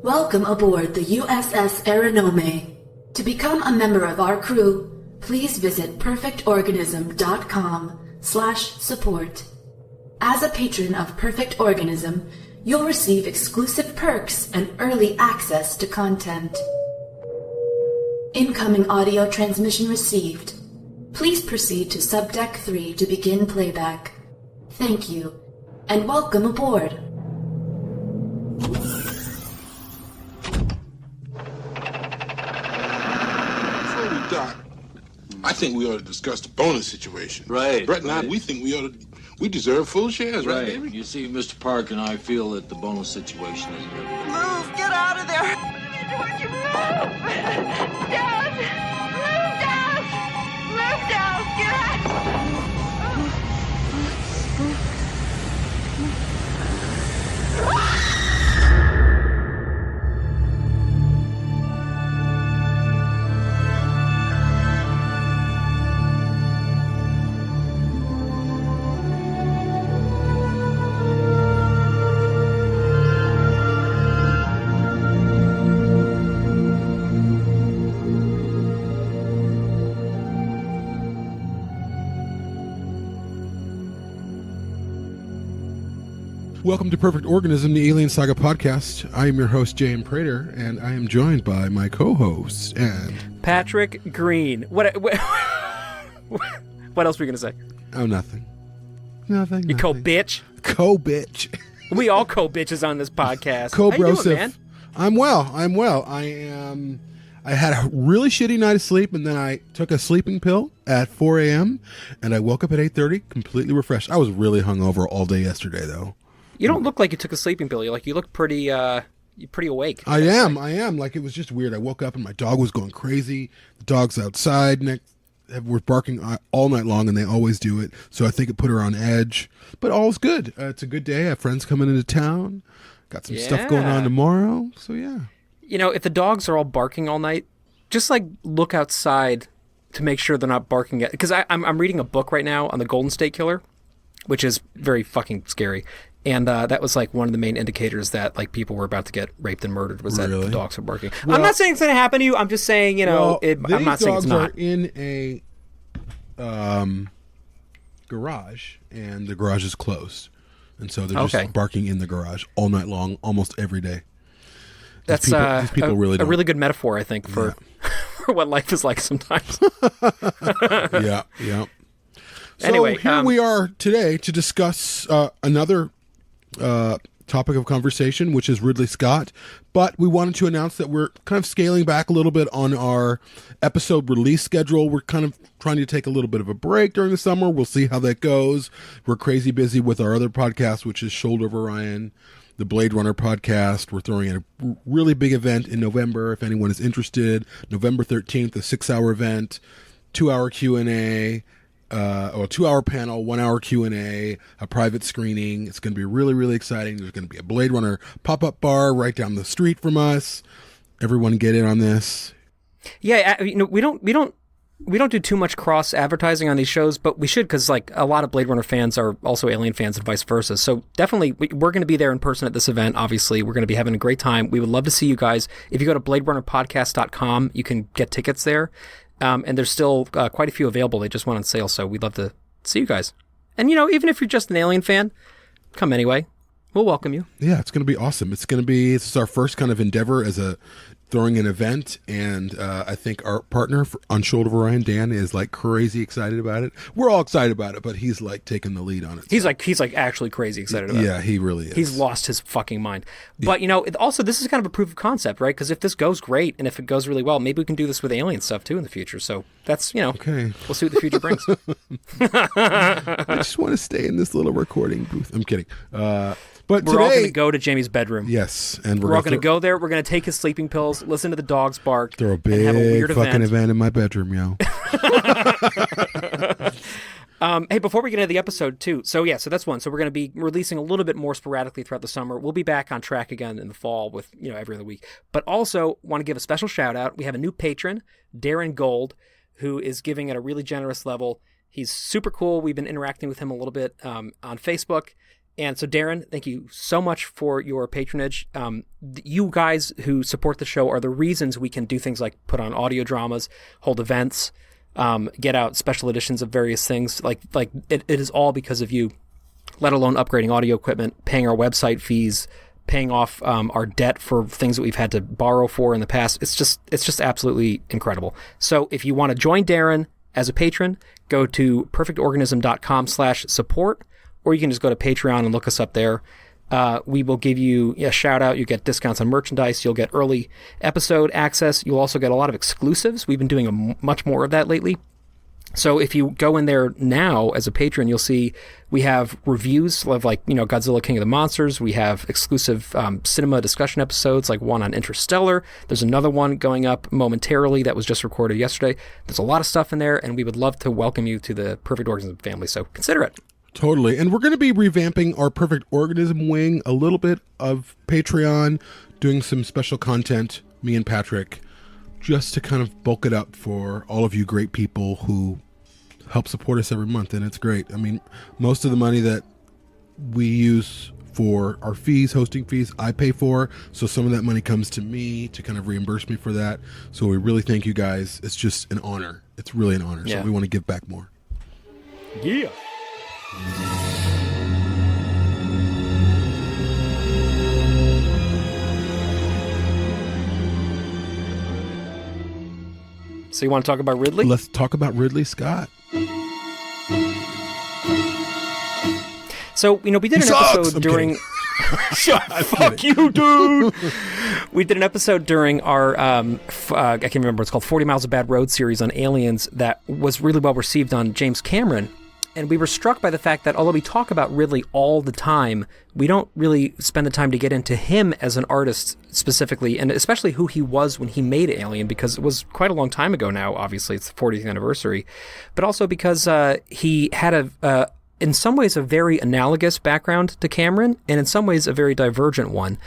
Welcome aboard the USS Aranome. To become a member of our crew, please visit perfectorganism.com/support. As a patron of Perfect Organism, you'll receive exclusive perks and early access to content. Incoming audio transmission received. Please proceed to Subdeck 3 to begin playback. Thank you, and welcome aboard. I think we ought to discuss the bonus situation. Right. Brett and I, we think we deserve full shares, right, baby? baby? You see, Mr. Park and I feel that the bonus situation is good. Move! Get out of there! Don't you move! Don't! Move down! Move down! Get out! Welcome to Perfect Organism, the Alien Saga podcast. I am your host, Jaime Prater, and I am joined by my co-host, and... Patrick Green. What else were you going to say? Oh, nothing. Nothing. You co-bitch? Co-bitch. We all co-bitches on this podcast. Co-brosif. How you doing, man? I'm well. I had a really shitty night of sleep, and then I took a sleeping pill at 4 a.m., and I woke up at 8:30, completely refreshed. I was really hungover all day yesterday, though. You don't look like you took a sleeping pill. You look pretty you're pretty awake. I am. Like, it was just weird. I woke up and my dog was going crazy. The dog's outside were barking all night long, and they always do it. So I think it put her on edge. But all's good. It's a good day. I have friends coming into town. Got some stuff going on tomorrow. So yeah. You know, if the dogs are all barking all night, just like look outside to make sure they're not barking at. Because I'm reading a book right now on the Golden State Killer, which is very fucking scary. And that was like one of the main indicators that like people were about to get raped and murdered was that the dogs were barking. Well, I'm not saying it's going to happen to you. I'm just saying, I'm not saying it's not. These dogs are in a garage, and the garage is closed. And so they're just barking in the garage all night long, almost every day. These people really don't. A really good metaphor, I think, for, for what life is like sometimes. Yeah. So anyway, here we are today to discuss another topic of conversation, which is Ridley Scott. But we wanted to announce that we're kind of scaling back a little bit on our episode release schedule. We're kind of trying to take a little bit of a break during the summer. We'll see how that goes. We're crazy busy with our other podcast, which is Shoulder of Orion, the Blade Runner podcast. We're throwing in a really big event in November. If anyone is interested, November 13th, a 6-hour event, 2-hour Q&A, or a 2-hour panel, 1-hour Q&A, a private screening. It's going to be really, really exciting. There's going to be a Blade Runner pop-up bar right down the street from us. Everyone get in on this. Yeah, we don't do too much cross advertising on these shows, but we should, because like a lot of Blade Runner fans are also Alien fans and vice versa. So definitely, we're going to be there in person at this event. Obviously, we're going to be having a great time. We would love to see you guys. If you go to bladerunnerpodcast.com, you can get tickets there. And there's still quite a few available. They just went on sale, so we'd love to see you guys. And, even if you're just an Alien fan, come anyway. We'll welcome you. Yeah, it's going to be awesome. This is our first kind of endeavor as throwing an event, and I think our partner on Shoulder of Orion, Dan, is like crazy excited about it. We're all excited about it, but he's like taking the lead on it. He's like actually crazy excited about it. Yeah, he really is. He's lost his fucking mind. But also this is kind of a proof of concept, right? Because if this goes great and if it goes really well, maybe we can do this with Alien stuff too in the future. So that's okay. We'll see what the future brings. I just want to stay in this little recording booth. I'm kidding. But we're all going to go to Jamie's bedroom. Yes, and we're all going to go there. We're going to take his sleeping pills, listen to the dogs bark, throw a big and have a weird fucking event in my bedroom, yo. Hey, before we get into the episode too, so that's one. So we're going to be releasing a little bit more sporadically throughout the summer. We'll be back on track again in the fall with every other week. But also want to give a special shout out. We have a new patron, Darren Gold, who is giving at a really generous level. He's super cool. We've been interacting with him a little bit on Facebook. And so, Darren, thank you so much for your patronage. You guys who support the show are the reasons we can do things like put on audio dramas, hold events, get out special editions of various things. Like it is all because of you, let alone upgrading audio equipment, paying our website fees, paying off our debt for things that we've had to borrow for in the past. It's just absolutely incredible. So if you want to join Darren as a patron, go to perfectorganism.com/support, or you can just go to Patreon and look us up there. We will give you a shout out. You get discounts on merchandise. You'll get early episode access. You'll also get a lot of exclusives. We've been doing much more of that lately. So if you go in there now as a patron, you'll see we have reviews of Godzilla King of the Monsters. We have exclusive cinema discussion episodes, like one on Interstellar. There's another one going up momentarily that was just recorded yesterday. There's a lot of stuff in there, and we would love to welcome you to the Perfect Organism family. So consider it. Totally. And we're going to be revamping our Perfect Organism wing, a little bit of Patreon, doing some special content, me and Patrick, just to kind of bulk it up for all of you great people who help support us every month. And it's great. I mean, most of the money that we use for our fees, hosting fees, I pay for. So some of that money comes to me to kind of reimburse me for that. So we really thank you guys. It's just an honor. It's really an honor. Yeah. So we want to give back more. Yeah. So you want to talk about Ridley? Let's talk about Ridley Scott. So, we did an episode during... Fuck you, dude! We did an episode during our, I can't remember, it's called 40 Miles of Bad Road series on aliens that was really well received on James Cameron. And we were struck by the fact that although we talk about Ridley all the time, we don't really spend the time to get into him as an artist specifically, and especially who he was when he made Alien, because it was quite a long time ago now, obviously. It's the 40th anniversary. But also because he had in some ways, a very analogous background to Cameron, and in some ways, a very divergent one.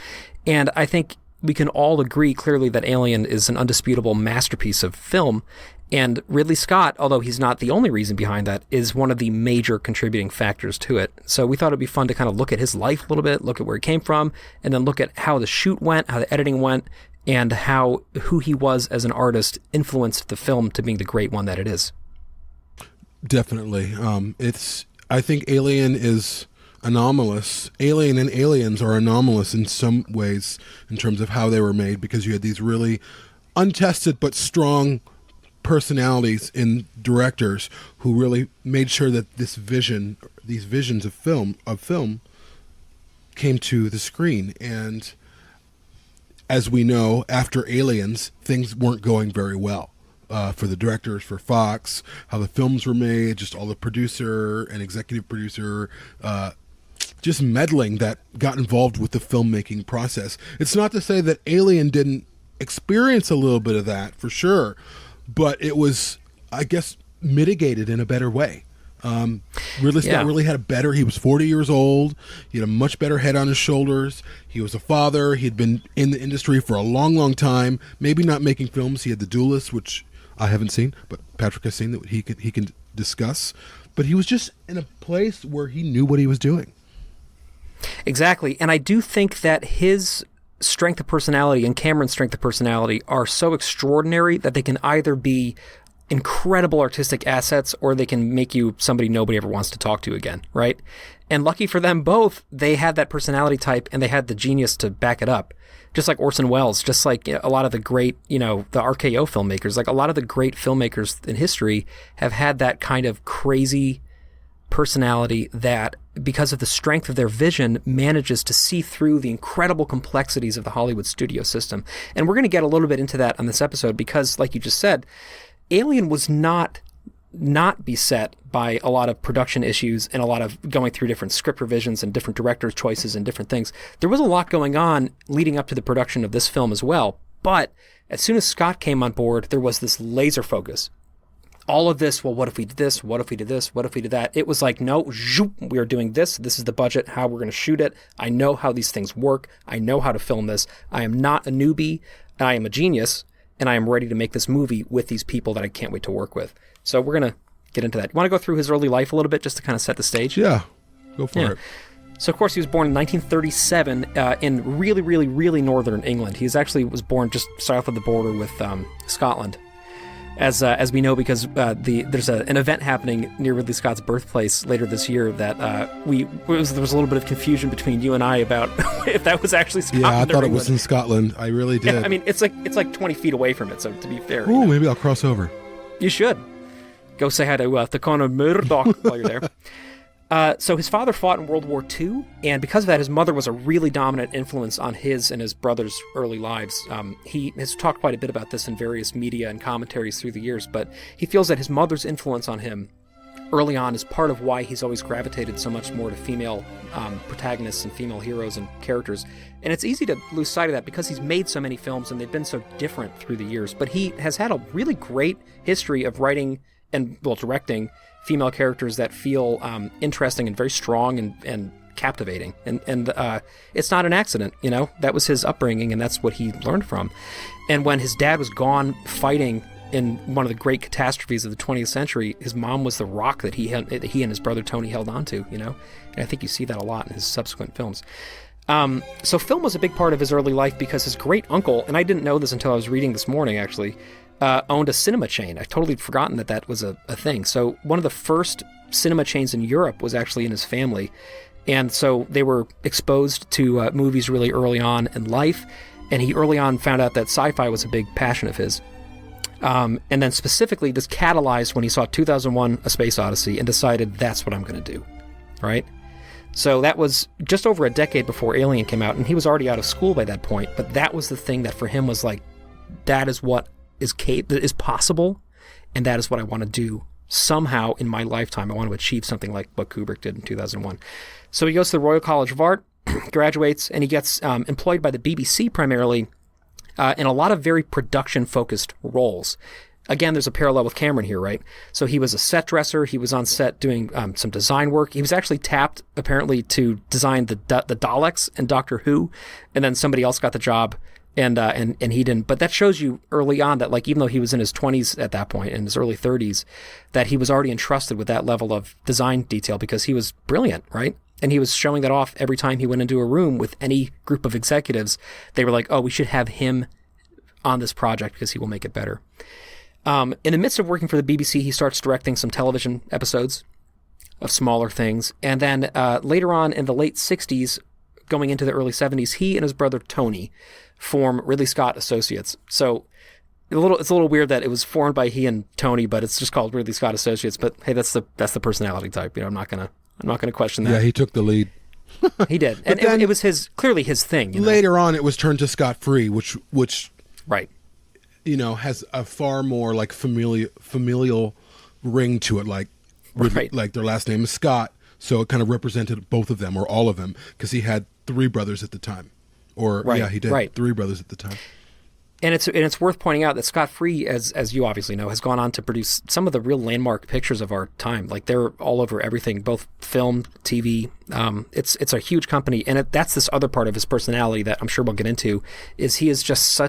And I think we can all agree clearly that Alien is an undisputable masterpiece of film. And Ridley Scott, although he's not the only reason behind that, is one of the major contributing factors to it. So we thought it'd be fun to kind of look at his life a little bit, look at where he came from, and then look at how the shoot went, how the editing went, and how who he was as an artist influenced the film to being the great one that it is. Definitely. I think Alien is anomalous. Alien and Aliens are anomalous in some ways in terms of how they were made, because you had these really untested but strong personalities in directors who really made sure that these visions of film came to the screen. And as we know, after Aliens, things weren't going very well for the directors, for Fox, how the films were made, just all the producer and executive producer just meddling that got involved with the filmmaking process. It's not to say that Alien didn't experience a little bit of that, for sure, but it was, I guess, mitigated in a better way. Ridley Scott really had he was 40 years old. He had a much better head on his shoulders. He was a father. He'd been in the industry for a long, long time, maybe not making films. He had The Duelist, which I haven't seen, but Patrick has seen, that he can discuss. But he was just in a place where he knew what he was doing. Exactly. And I do think that his strength of personality and Cameron's strength of personality are so extraordinary that they can either be incredible artistic assets or they can make you somebody nobody ever wants to talk to again, right? And lucky for them both, they had that personality type and they had the genius to back it up. Just like Orson Welles, just like a lot of the great, the RKO filmmakers, like a lot of the great filmmakers in history have had that kind of crazy personality that, because of the strength of their vision, manages to see through the incredible complexities of the Hollywood studio system. And we're going to get a little bit into that on this episode because, like you just said, Alien was not beset by a lot of production issues and a lot of going through different script revisions and different director's choices and different things. There was a lot going on leading up to the production of this film as well. But as soon as Scott came on board, there was this laser focus. All of this, well, what if we did this? What if we did this? What if we did that? It was like, no, we are doing this. This is the budget, how we're going to shoot it. I know how these things work. I know how to film this. I am not a newbie. I am a genius, and I am ready to make this movie with these people that I can't wait to work with. So we're going to get into that. You want to go through his early life a little bit just to kind of set the stage? Yeah, go for it. So, of course, he was born in 1937 in really, really, really northern England. He was born just south of the border with Scotland, as we know, because there's an event happening near Ridley Scott's birthplace later this year that there was a little bit of confusion between you and I about if that was actually Scotland. Yeah, I thought it England. was in Scotland. I really did. Yeah, I mean, it's like 20 feet away from it. So to be fair, Ooh, maybe I'll cross over. You should go say hi to the Conor Murdoch while you're there. So his father fought in World War II, and because of that, his mother was a really dominant influence on his and his brother's early lives. He has talked quite a bit about this in various media and commentaries through the years, but he feels that his mother's influence on him early on is part of why he's always gravitated so much more to female protagonists and female heroes and characters. And it's easy to lose sight of that because he's made so many films and they've been so different through the years. But he has had a really great history of writing and, directing female characters that feel interesting and very strong and captivating. And it's not an accident, That was his upbringing, and that's what he learned from. And when his dad was gone fighting in one of the great catastrophes of the 20th century, his mom was the rock that he and his brother Tony held on to, And I think you see that a lot in his subsequent films. So film was a big part of his early life because his great uncle, and I didn't know this until I was reading this morning, actually, owned a cinema chain. I totally forgotten that was a thing. So one of the first cinema chains in Europe was actually in his family. And so they were exposed to movies really early on in life. And he early on found out that sci-fi was a big passion of his. And then specifically this catalyzed when he saw 2001: A Space Odyssey and decided that's what I'm going to do. Right? So that was just over a decade before Alien came out, and he was already out of school by that point. But that was the thing that for him was like, that is what is possible, and that is what I want to do somehow in my lifetime. I want to achieve something like what Kubrick did in 2001. So he goes to the Royal College of Art, graduates, and he gets employed by the BBC primarily in a lot of very production-focused roles. Again, there's a parallel with Cameron here, right? So he was a set dresser. He was on set doing some design work. He was actually tapped, apparently, to design the Daleks in Doctor Who, and then somebody else got the job. And he didn't. But that shows you early on that, like, even though he was in his 20s at that point, in his early 30s, that he was already entrusted with that level of design detail because he was brilliant, right? And he was showing that off every time he went into a room with any group of executives. They were like, oh, we should have him on this project because he will make it better. In the midst of working for the BBC, he starts directing some television episodes of smaller things. And then later on in the late 60s, going into the early 70s, he and his brother Tony form Ridley Scott Associates. So it's a little weird that it was formed by he and Tony, but it's just called Ridley Scott Associates. But hey, that's the personality type. I'm not gonna question that. Yeah, he took the lead. He did, and then, it was clearly his thing. Later on, it was turned to Scott Free, which right, has a far more like familial ring to it. Like right. Like their last name is Scott, so it kind of represented both of them or all of them because he had three brothers at the time. Or right, yeah, he did. Right. Three brothers at the time. And it's worth pointing out that Scott Free, as you obviously know, has gone on to produce some of the real landmark pictures of our time. Like they're all over everything, both film, TV. It's a huge company, and that's this other part of his personality that I'm sure we'll get into. Is he is just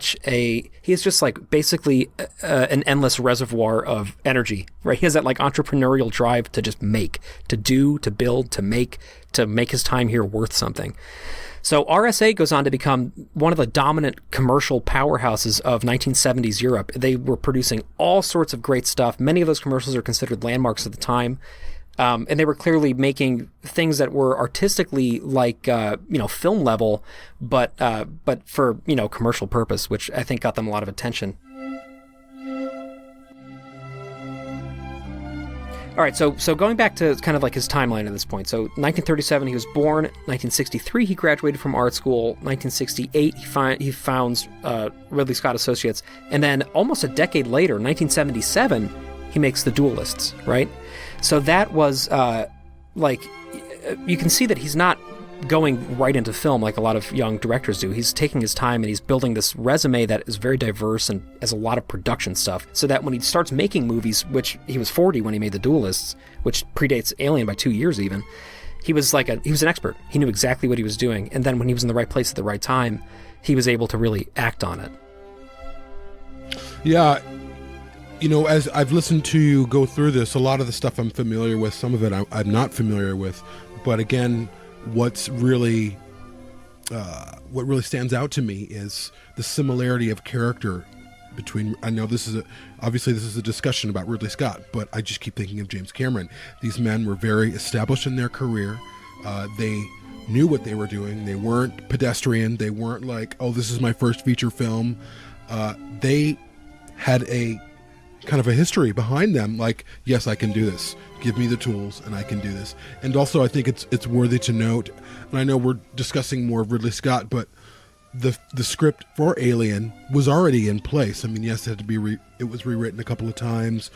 like basically an endless reservoir of energy, right? He has that like entrepreneurial drive to just make, to do, to build, to make his time here worth something. So RSA goes on to become one of the dominant commercial powerhouses of 1970s Europe. They were producing all sorts of great stuff. Many of those commercials are considered landmarks at the time. And they were clearly making things that were artistically like, film level, but for, commercial purpose, which I think got them a lot of attention. All right, so going back to kind of like his timeline at this point. So 1937, he was born. 1963, he graduated from art school. 1968, he founds Ridley Scott Associates. And then almost a decade later, 1977, he makes The Duelists, right? So that was, you can see that he's not going right into film like a lot of young directors do. He's taking his time and he's building this resume that is very diverse and has a lot of production stuff, so that when he starts making movies, which he was 40 when he made The Duelists, which predates Alien by 2 years even, he was an expert. He knew exactly what he was doing, and then when he was in the right place at the right time, he was able to really act on it. Yeah, as I've listened to you go through this, a lot of the stuff I'm familiar with, some of it I'm not familiar with, but again, what really stands out to me is the similarity of character between. I know this is a discussion about Ridley Scott, but I just keep thinking of James Cameron. These men were very established in their career. They knew what they were doing. They weren't pedestrian. They weren't like, oh, this is my first feature film. They had a kind of a history behind them. Like, yes, I can do this. Give me the tools and I can do this. And also I think it's worthy to note, and I know we're discussing more of Ridley Scott, but the script for Alien was already in place. I mean, yes, it had to be it was rewritten a couple of times,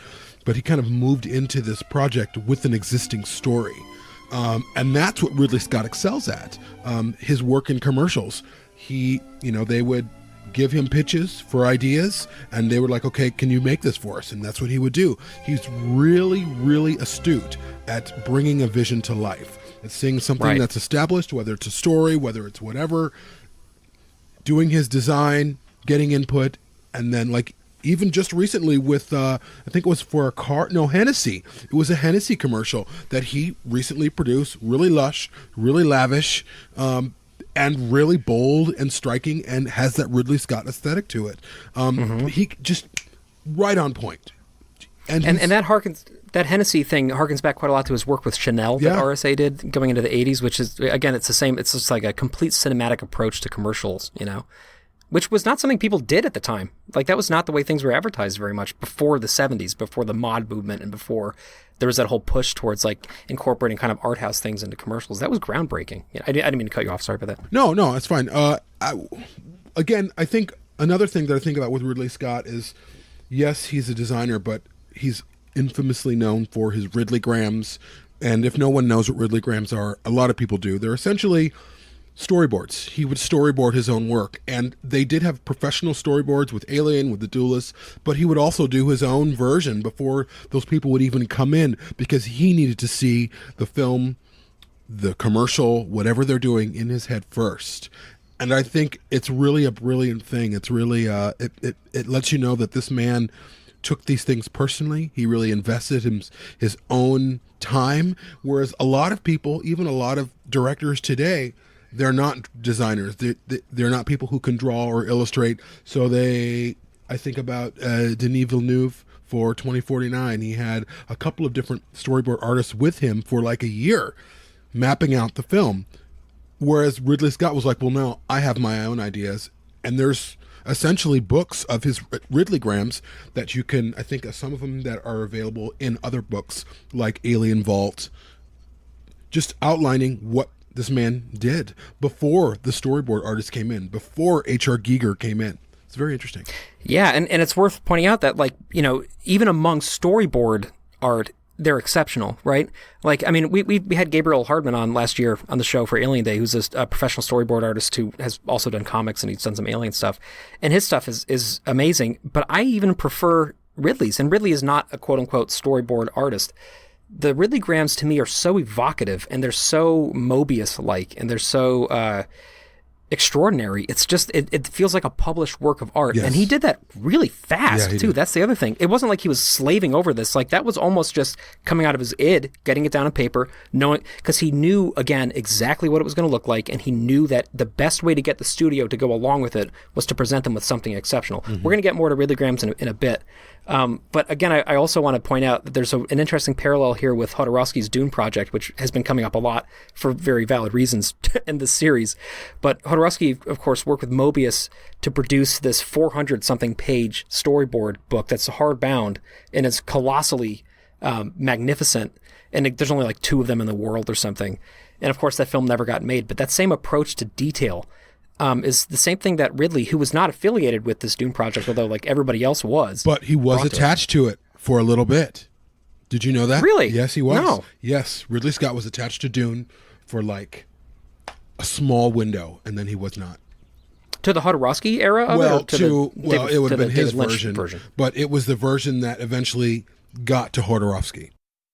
but he kind of moved into this project with an existing story. And that's what Ridley Scott excels at. His work in commercials. They would give him pitches for ideas, and they were like, okay, can you make this for us? And that's what he would do. He's really, really astute at bringing a vision to life. It's seeing something that's established, whether it's a story, whether it's whatever, doing his design, getting input, and then like even just recently with, I think it was for a car, no, Hennessy. It was a Hennessy commercial that he recently produced, really lush, really lavish, and really bold and striking, and has that Ridley Scott aesthetic to it. He just right on point. And that Hennessy thing harkens back quite a lot to his work with Chanel that RSA did going into the 80s, which is, again, it's the same. It's just like a complete cinematic approach to commercials, which was not something people did at the time. Like, that was not the way things were advertised very much before the 70s, before the mod movement, and before there was that whole push towards like incorporating kind of art house things into commercials. That was groundbreaking. I didn't mean to cut you off. Sorry about that. No, it's fine. I think another thing that I think about with Ridley Scott is, yes, he's a designer, but he's infamously known for his Ridleygrams. And if no one knows what Ridleygrams are, a lot of people do. They're essentially storyboards. He would storyboard his own work, and they did have professional storyboards with Alien, with The Duelist, but he would also do his own version before those people would even come in, because he needed to see the film, the commercial, whatever they're doing in his head first. And I think it's really a brilliant thing. It's really it lets you know that this man took these things personally. He really invested his own time, whereas a lot of people, even a lot of directors today, they're not designers. They're not people who can draw or illustrate. So I think about Denis Villeneuve for 2049. He had a couple of different storyboard artists with him for like a year mapping out the film. Whereas Ridley Scott was like, well, no, I have my own ideas. And there's essentially books of his Ridleygrams that you can, I think some of them that are available in other books like Alien Vault, just outlining what this man did before the storyboard artist came in, before H.R. Giger came in. It's very interesting. Yeah, and it's worth pointing out that, like, even among storyboard art, they're exceptional, right? Like, I mean, we had Gabriel Hardman on last year on the show for Alien Day, who's a professional storyboard artist who has also done comics, and he's done some Alien stuff. And his stuff is amazing, but I even prefer Ridley's, and Ridley is not a quote-unquote storyboard artist. The Ridleygrams to me are so evocative, and they're so Mobius-like, and they're so extraordinary. It's just, it feels like a published work of art. Yes. And he did that really fast, too. Did. That's the other thing. It wasn't like he was slaving over this. Like, that was almost just coming out of his id, getting it down on paper, knowing, because he knew, again, exactly what it was going to look like, and he knew that the best way to get the studio to go along with it was to present them with something exceptional. Mm-hmm. We're going to get more to Ridleygrams in a bit. But again, I also want to point out that there's an interesting parallel here with Jodorowsky's Dune project, which has been coming up a lot for very valid reasons in this series. But Jodorowsky, of course, worked with Mobius to produce this 400-something page storyboard book that's hardbound, and it's colossally magnificent. And there's only like 2 of them in the world or something. And of course, that film never got made. But that same approach to detail is the same thing that Ridley, who was not affiliated with this Dune project, although like everybody else was. But he was attached to it for a little bit. Did you know that? Really? Yes, he was. No. Yes, Ridley Scott was attached to Dune for like a small window, and then he was not. To the Jodorowsky era of it? It would have been his version, but it was the version that eventually got to Jodorowsky.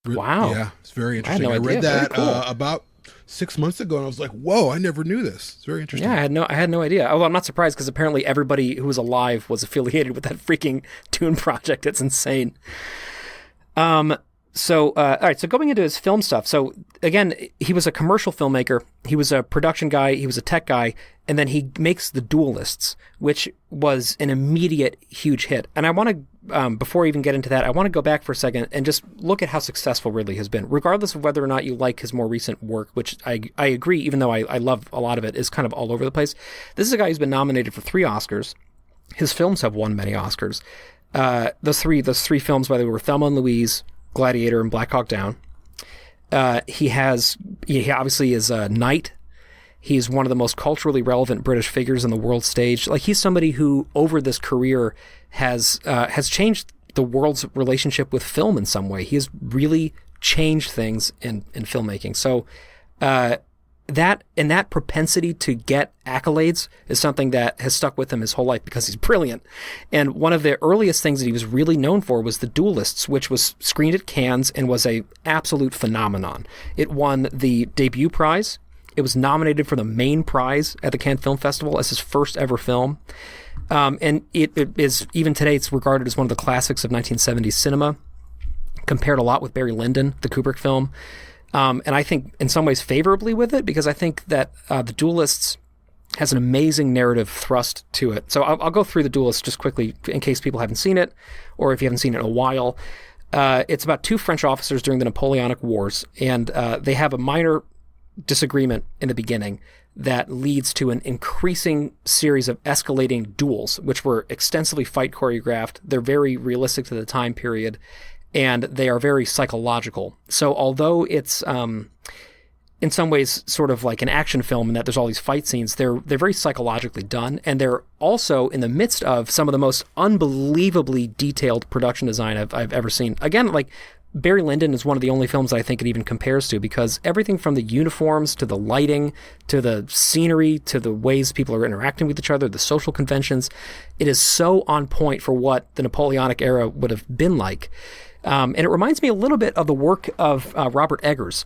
Wow. Yeah, it's very interesting. I read that about 6 months ago, and I was like, whoa, I never knew this. It's very interesting. Yeah, I had no idea. Although I'm not surprised, because apparently everybody who was alive was affiliated with that freaking Dune project. It's insane. So, all right, so going into his film stuff. So, again, he was a commercial filmmaker. He was a production guy. He was a tech guy. And then he makes The Duelists, which was an immediate huge hit. And I want to, before I even get into that, I want to go back for a second and just look at how successful Ridley has been, regardless of whether or not you like his more recent work, which I agree, even though I love a lot of it, is kind of all over the place. This is a guy who's been nominated for 3 Oscars. His films have won many Oscars. Those three films, by the way, were Thelma and Louise, Gladiator, and Black Hawk Down. He obviously is a knight. He's one of the most culturally relevant British figures on the world stage. Like, he's somebody who, over this career, has changed the world's relationship with film in some way. He has really changed things in filmmaking. So, that propensity to get accolades is something that has stuck with him his whole life because he's brilliant. And one of the earliest things that he was really known for was The Duelists, which was screened at Cannes and was a absolute phenomenon. It won the debut prize. It was nominated for the main prize at the Cannes Film Festival as his first ever film. And it is, even today, it's regarded as one of the classics of 1970s cinema, compared a lot with Barry Lyndon, the Kubrick film. And I think in some ways favorably with it, because I think that The Duelists has an amazing narrative thrust to it. So I'll go through The Duelists just quickly in case people haven't seen it, or if you haven't seen it in a while. It's about 2 French officers during the Napoleonic Wars, and they have a minor disagreement in the beginning that leads to an increasing series of escalating duels, which were extensively fight choreographed. They're very realistic to the time period, and they are very psychological. So although it's in some ways sort of like an action film in that there's all these fight scenes, they're very psychologically done, and they're also in the midst of some of the most unbelievably detailed production design I've ever seen. Again, like, Barry Lyndon is one of the only films that I think it even compares to, because everything from the uniforms to the lighting to the scenery to the ways people are interacting with each other, the social conventions, it is so on point for what the Napoleonic era would have been like. And it reminds me a little bit of the work of Robert Eggers,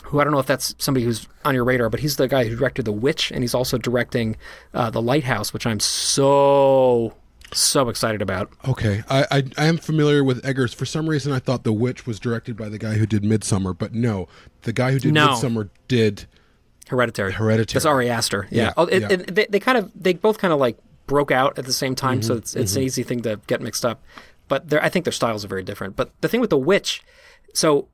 who I don't know if that's somebody who's on your radar, but he's the guy who directed The Witch, and he's also directing The Lighthouse, which I'm so excited about. Okay, I am familiar with Eggers. For some reason, I thought The Witch was directed by the guy who did Midsummer, but no, the guy who did Midsummer did Hereditary. That's Ari Aster. Yeah. They both kind of like broke out at the same time, so it's an easy thing to get mixed up. But I think their styles are very different. But the thing with The Witch, so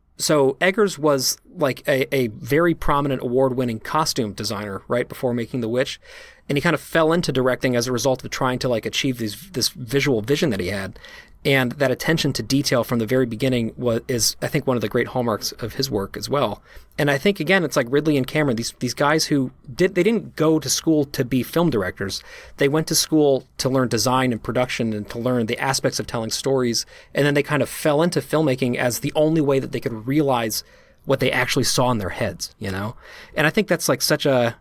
Eggers was like a very prominent award-winning costume designer right before making The Witch, and he kind of fell into directing as a result of trying to like achieve this visual vision that he had, and that attention to detail from the very beginning is I think one of the great hallmarks of his work as well. And I think again it's like Ridley and Cameron, these guys who didn't go to school to be film directors. They went to school to learn design and production and to learn the aspects of telling stories, and then they kind of fell into filmmaking as the only way that they could realize what they actually saw in their heads, you know? And I think that's like such a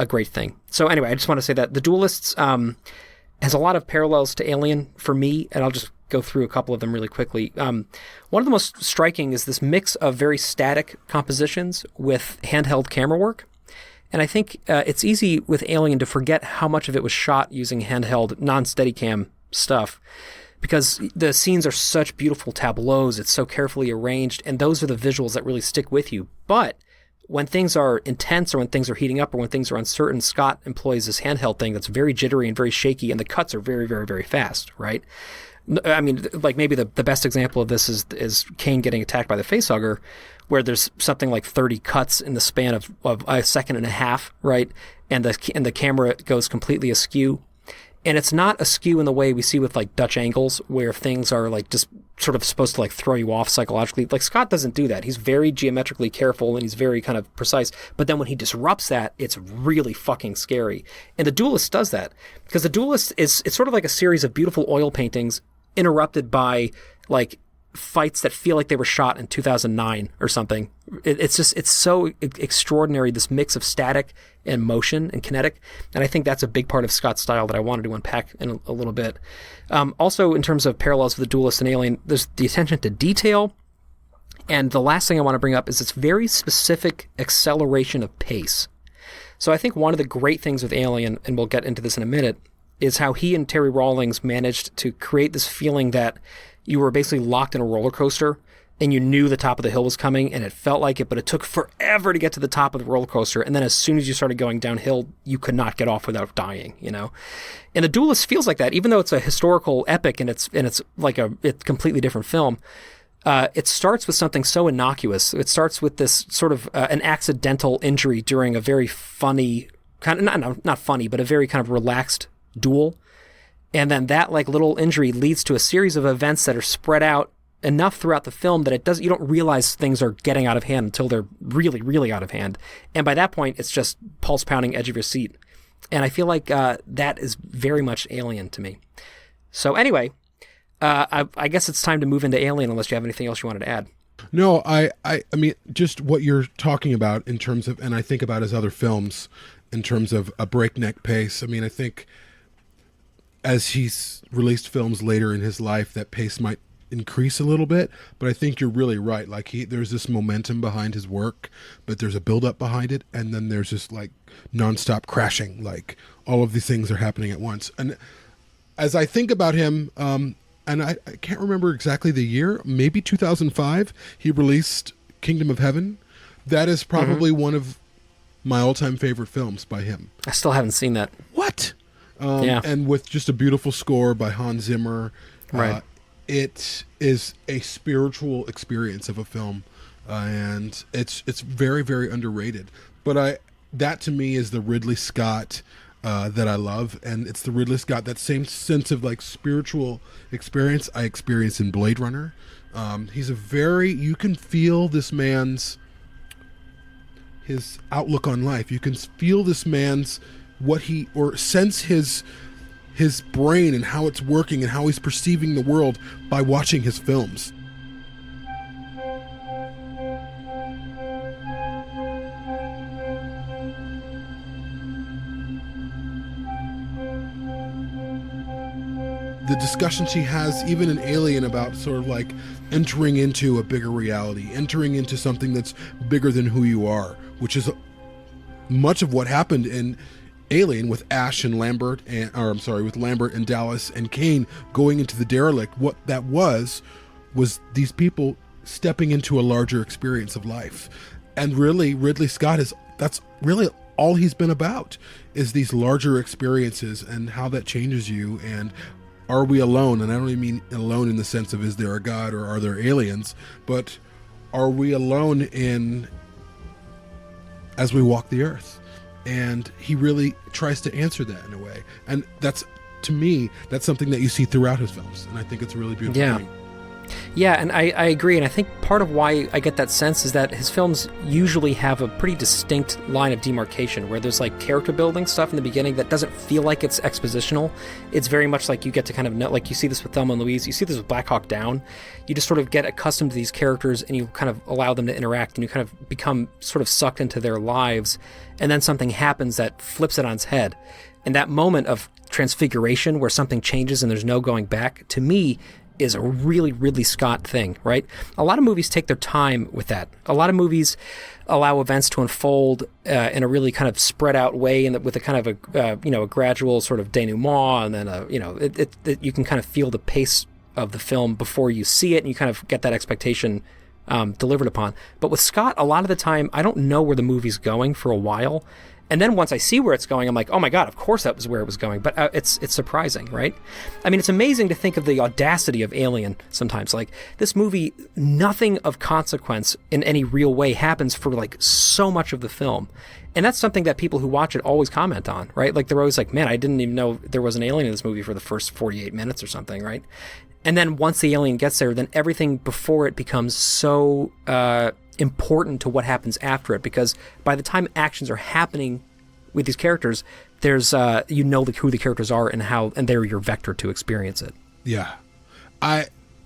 great thing. So anyway, I just want to say that The Duelists has a lot of parallels to Alien for me, and I'll just go through a couple of them really quickly. One of the most striking is this mix of very static compositions with handheld camera work. And I think it's easy with Alien to forget how much of it was shot using handheld, non-Steadicam stuff, because the scenes are such beautiful tableaus, it's so carefully arranged, and those are the visuals that really stick with you. But when things are intense or when things are heating up or when things are uncertain, Scott employs this handheld thing that's very jittery and very shaky, and the cuts are very, very, very fast, right? I mean, like maybe the best example of this is Kane getting attacked by the facehugger, where there's something like 30 cuts in the span of a second and a half, right? And the camera goes completely askew. And it's not askew in the way we see with like Dutch angles, where things are like just sort of supposed to like throw you off psychologically. Like Scott doesn't do that. He's very geometrically careful and he's very kind of precise. But then when he disrupts that, it's really fucking scary. And The Duelist does that, because The Duelist it's sort of like a series of beautiful oil paintings interrupted by like fights that feel like they were shot in 2009 or something. It's so extraordinary, this mix of static and motion and kinetic. And I think that's a big part of Scott's style that I wanted to unpack in a little bit. Also, in terms of parallels with The Duelist and Alien, there's the attention to detail. And the last thing I want to bring up is its very specific acceleration of pace. So I think one of the great things with Alien, and we'll get into this in a minute, is how he and Terry Rawlings managed to create this feeling that you were basically locked in a roller coaster and you knew the top of the hill was coming, and it felt like it, but it took forever to get to the top of the roller coaster. And then as soon as you started going downhill, you could not get off without dying, you know? And The Duelist feels like that, even though it's a historical epic and it's like it's completely different film. It starts with something so innocuous. It starts with this sort of an accidental injury during a very funny, kind of not funny, but a very kind of relaxed duel. And then that like little injury leads to a series of events that are spread out enough throughout the film that you don't realize things are getting out of hand until they're really, really out of hand. And by that point, it's just pulse pounding, edge of your seat. And I feel like that is very much Alien to me. So anyway, I guess it's time to move into Alien unless you have anything else you wanted to add. No, I mean, just what you're talking about in terms of, and I think about his other films in terms of a breakneck pace. I mean, I think as he's released films later in his life, that pace might increase a little bit, but I think you're really right. Like there's this momentum behind his work, but there's a buildup behind it, and then there's just like nonstop crashing. Like all of these things are happening at once. And as I think about him, and I can't remember exactly the year, maybe 2005, he released Kingdom of Heaven. That is probably one of my all-time favorite films by him. I still haven't seen that. What? Yeah. And with just a beautiful score by Hans Zimmer. Right. It is a spiritual experience of a film, and it's very, very underrated. But that to me is the Ridley Scott that I love, and it's the Ridley Scott, that same sense of like spiritual experience I experienced in Blade Runner. He's you can feel this man's his outlook on life. You can feel this man's sense his brain and how it's working and how he's perceiving the world by watching his films. The discussions he has, even in Alien, about sort of like entering into a bigger reality, entering into something that's bigger than who you are, which is much of what happened in Alien with Ash and Lambert, with Lambert and Dallas and Kane going into the derelict. What that was these people stepping into a larger experience of life. And really, Ridley Scott that's really all he's been about, is these larger experiences and how that changes you. And are we alone? And I don't even mean alone in the sense of is there a God or are there aliens, but are we alone as we walk the earth? And he really tries to answer that in a way. And to me, that's something that you see throughout his films. And I think it's a really beautiful thing. Yeah, and I agree. And I think part of why I get that sense is that his films usually have a pretty distinct line of demarcation where there's like character building stuff in the beginning that doesn't feel like it's expositional. It's very much like you get to kind of know, like you see this with Thelma and Louise, you see this with Black Hawk Down. You just sort of get accustomed to these characters and you kind of allow them to interact and you kind of become sort of sucked into their lives. And then something happens that flips it on its head. And that moment of transfiguration where something changes and there's no going back, to me, is a really Ridley Scott thing, right? A lot of movies take their time with that. A lot of movies allow events to unfold in a really kind of spread out way, and with a kind of a gradual sort of denouement, and then you can kind of feel the pace of the film before you see it, and you kind of get that expectation delivered upon. But with Scott, a lot of the time, I don't know where the movie's going for a while. And then once I see where it's going, I'm like, oh my God, of course that was where it was going. But it's surprising, right? I mean, it's amazing to think of the audacity of Alien sometimes. Like, this movie, nothing of consequence in any real way happens for like so much of the film. And that's something that people who watch it always comment on, right? Like, they're always like, man, I didn't even know there was an alien in this movie for the first 48 minutes or something, right? And then once the alien gets there, then everything before it becomes so important to what happens after it, because by the time actions are happening with these characters, there's who the characters are and they're your vector to experience it. Yeah.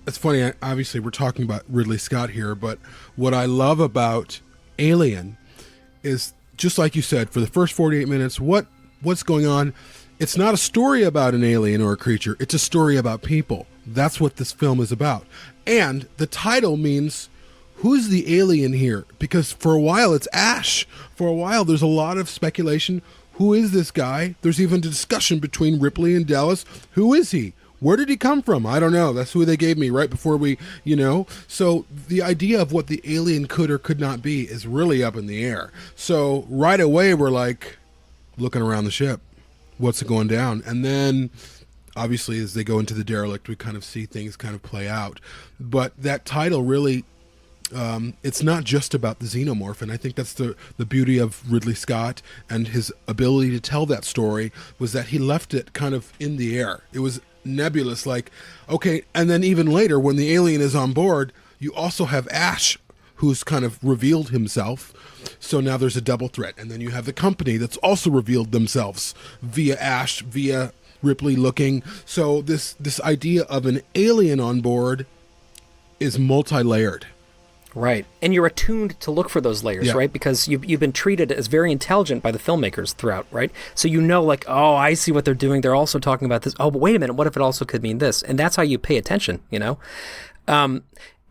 It's funny, obviously we're talking about Ridley Scott here, but what I love about Alien is, just like you said, for the first 48 minutes, what's going on? It's not a story about an alien or a creature, it's a story about people. That's what this film is about. And the title means, who's the alien here? Because for a while it's Ash. For a while there's a lot of speculation. Who is this guy? There's even a discussion between Ripley and Dallas. Who is he? Where did he come from? I don't know. That's who they gave me right before we, So the idea of what the alien could or could not be is really up in the air. So right away we're like looking around the ship. What's going down? And then obviously as they go into the derelict, we kind of see things kind of play out. But that title really, it's not just about the xenomorph, and I think that's the beauty of Ridley Scott and his ability to tell that story, was that he left it kind of in the air. It was nebulous, like, okay, and then even later when the alien is on board, you also have Ash, who's kind of revealed himself. So now there's a double threat, and then you have the company that's also revealed themselves via Ash, via Ripley looking. So this idea of an alien on board is multi-layered. Right. And you're attuned to look for those layers, right? Because you've been treated as very intelligent by the filmmakers throughout, right? So like, oh, I see what they're doing. They're also talking about this. Oh, but wait a minute. What if it also could mean this? And that's how you pay attention,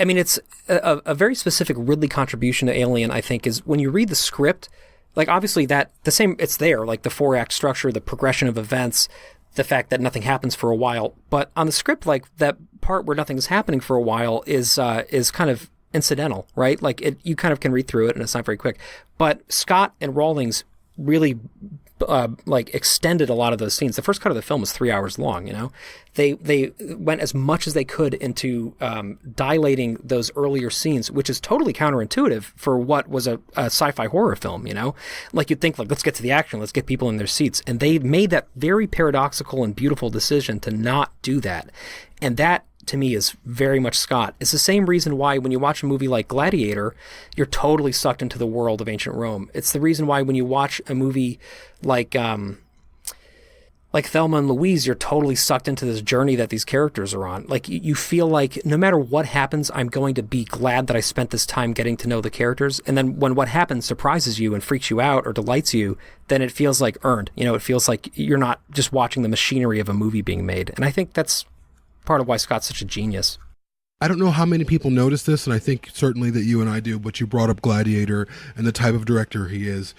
I mean, it's a very specific Ridley contribution to Alien, I think, is when you read the script, like obviously it's there, like the 4-act structure, the progression of events, the fact that nothing happens for a while. But on the script, like that part where nothing is happening for a while is kind of incidental, right? Like you kind of can read through it and it's not very quick. But Scott and Rawlings really extended a lot of those scenes. The first cut of the film was 3 hours long. They went as much as they could into dilating those earlier scenes, which is totally counterintuitive for what was a sci-fi horror film. Like you'd think, like, let's get to the action, let's get people in their seats, and they made that very paradoxical and beautiful decision to not do that, and that, to me, is very much Scott. It's the same reason why when you watch a movie like Gladiator, you're totally sucked into the world of ancient Rome. It's the reason why when you watch a movie like Thelma and Louise, you're totally sucked into this journey that these characters are on. Like you feel like no matter what happens, I'm going to be glad that I spent this time getting to know the characters. And then when what happens surprises you and freaks you out or delights you, then it feels like earned. It feels like you're not just watching the machinery of a movie being made. And I think that's part of why Scott's such a genius. I don't know how many people notice this, and I think certainly that you and I do, but you brought up Gladiator and the type of director he is.